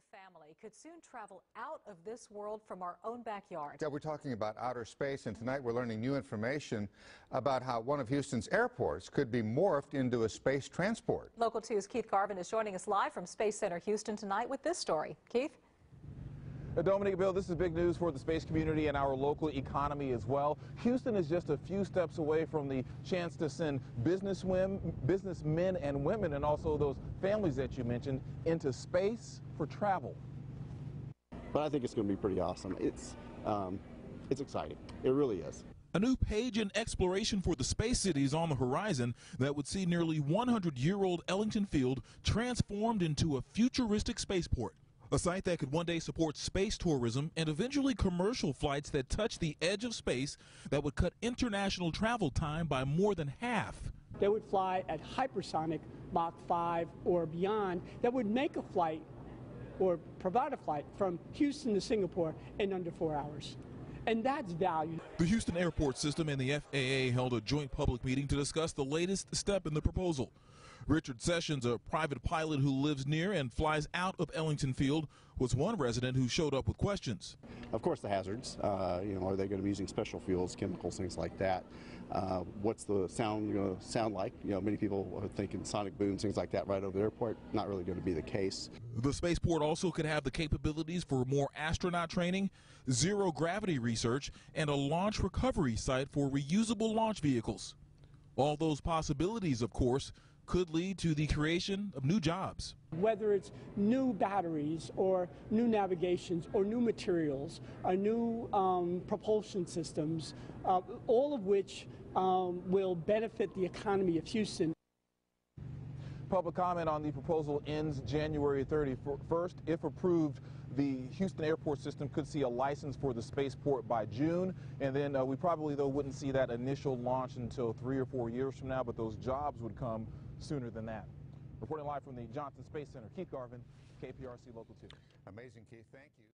the family could soon travel out of this world from our own backyard. Yeah, we're talking about outer space, and tonight we're learning new information about how one of Houston's airports could be morphed into a space transport. Local 2's Keith Garvin is joining us live from Space Center Houston tonight with this story. Keith? Dominic, Bill, this is big news for the space community and our local economy as well. Houston is just a few steps away from the chance to send businessmen and women, and also those families that you mentioned, into space for travel. But I think it's going to be pretty awesome. It's exciting. It really is. A new page in exploration for the space city is on the horizon that would see nearly 100-year-old Ellington Field transformed into a futuristic spaceport. A site that could one day support space tourism and eventually commercial flights that touch the edge of space that would cut international travel time by more than half. They would fly at hypersonic Mach 5 or beyond that would make a flight or provide a flight from Houston to Singapore in under 4 hours. And that's value. The Houston airport system and the FAA held a joint public meeting to discuss the latest step in the proposal. Richard Sessions, a private pilot who lives near and flies out of Ellington Field, was one resident who showed up with questions. Of course, the hazards. Are they going to be using special fuels, chemicals, things like that? What's the sound going to sound like? Many people are thinking sonic booms, things like that, right over the airport. Not really going to be the case. The spaceport also could have the capabilities for more astronaut training, zero-gravity research, and a launch recovery site for reusable launch vehicles. All those possibilities, of course, could lead to the creation of new jobs. Whether it's new batteries or new navigations or new materials or new propulsion systems, all of which will benefit the economy of Houston. Public comment on the proposal ends January 31st. If approved, the Houston airport system could see a license for the spaceport by June, and then we probably, though, wouldn't see that initial launch until 3 or 4 years from now, but those jobs would come sooner than that. Reporting live from the Johnson Space Center, Keith Garvin, KPRC Local 2. Amazing, Keith. Thank you.